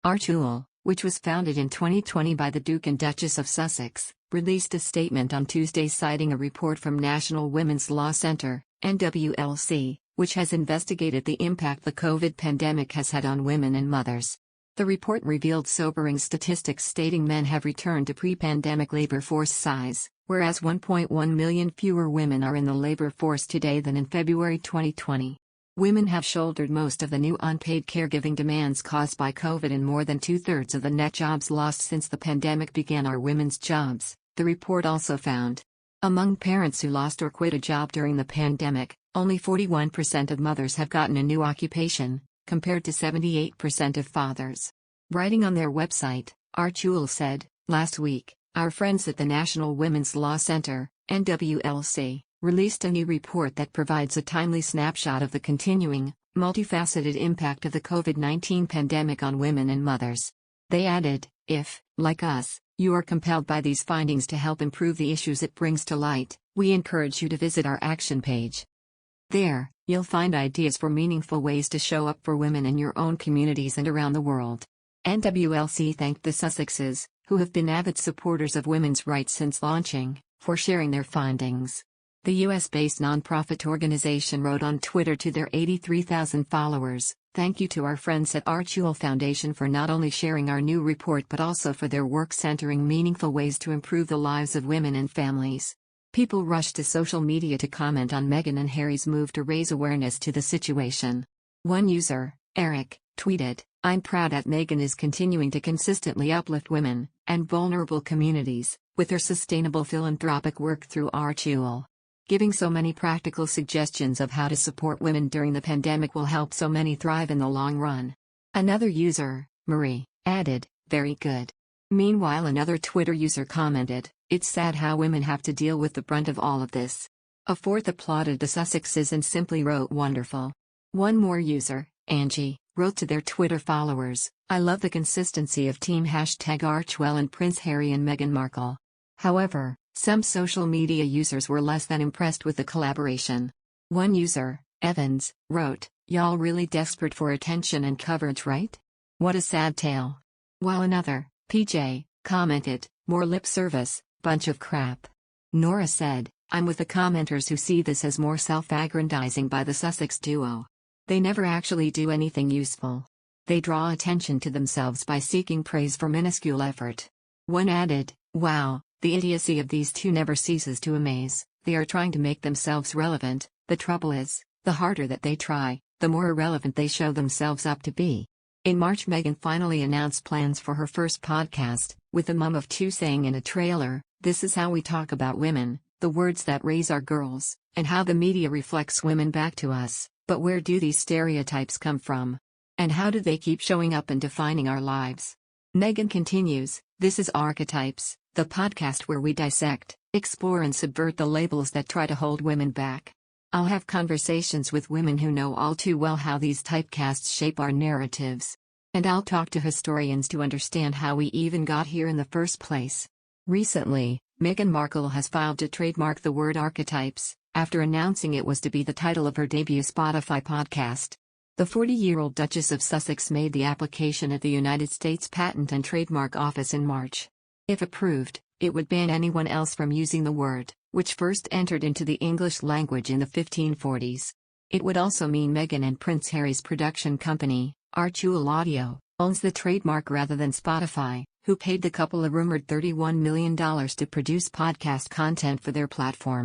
Archewell, which was founded in 2020 by the Duke and Duchess of Sussex, released a statement on Tuesday citing a report from National Women's Law Centre, NWLC, which has investigated the impact the COVID pandemic has had on women and mothers. The report revealed sobering statistics stating men have returned to pre-pandemic labor force size, whereas 1.1 million fewer women are in the labor force today than in February 2020. Women have shouldered most of the new unpaid caregiving demands caused by COVID, and more than two-thirds of the net jobs lost since the pandemic began are women's jobs, the report also found. Among parents who lost or quit a job during the pandemic, only 41% of mothers have gotten a new occupation, compared to 78% of fathers. Writing on their website, Archewell said, "Last week, our friends at the National Women's Law Centre, NWLC, released a new report that provides a timely snapshot of the continuing, multifaceted impact of the COVID-19 pandemic on women and mothers." They added, "If, like us, you are compelled by these findings to help improve the issues it brings to light, we encourage you to visit our action page. There, you'll find ideas for meaningful ways to show up for women in your own communities and around the world." NWLC thanked the Sussexes, who have been avid supporters of women's rights since launching, for sharing their findings. The US-based nonprofit organization wrote on Twitter to their 83,000 followers, "Thank you to our friends at Archewell Foundation for not only sharing our new report but also for their work centering meaningful ways to improve the lives of women and families." People rushed to social media to comment on Meghan and Harry's move to raise awareness to the situation. One user, Erik, tweeted, "I'm proud that Meghan is continuing to consistently uplift women and vulnerable communities with her sustainable philanthropic work through Archewell. Giving so many practical suggestions of how to support women during the pandemic will help so many thrive in the long run." Another user, Marie, added, "Very good." Meanwhile, another Twitter user commented, "It's sad how women have to deal with the brunt of all of this." A fourth applauded the Sussexes and simply wrote, "Wonderful." One more user, Angie, wrote to their Twitter followers, "I love the consistency of team #Archewell and Prince Harry and Meghan Markle." However, some social media users were less than impressed with the collaboration. One user, Evans, wrote, "Y'all really desperate for attention and coverage, right? What a sad tale." While another, PJ, commented, "More lip service, bunch of crap." Nora said, "I'm with the commenters who see this as more self-aggrandizing by the Sussex duo. They never actually do anything useful. They draw attention to themselves by seeking praise for minuscule effort." One added, "Wow, the idiocy of these two never ceases to amaze. They are trying to make themselves relevant. The trouble is, the harder that they try, the more irrelevant they show themselves up to be." In March, Meghan finally announced plans for her first podcast, with a mom of two saying in a trailer, "This is how we talk about women, the words that raise our girls, and how the media reflects women back to us. But where do these stereotypes come from? And how do they keep showing up and defining our lives?" Meghan continues, "This is Archetypes, the podcast where we dissect, explore and subvert the labels that try to hold women back. I'll have conversations with women who know all too well how these typecasts shape our narratives. And I'll talk to historians to understand how we even got here in the first place." Recently, Meghan Markle has filed to trademark the word archetypes, after announcing it was to be the title of her debut Spotify podcast. The 40-year-old Duchess of Sussex made the application at the United States Patent and Trademark Office in March. If approved, it would ban anyone else from using the word, which first entered into the English language in the 1540s. It would also mean Meghan and Prince Harry's production company, Archewell Audio, owns the trademark rather than Spotify, who paid the couple a rumored $31 million to produce podcast content for their platform.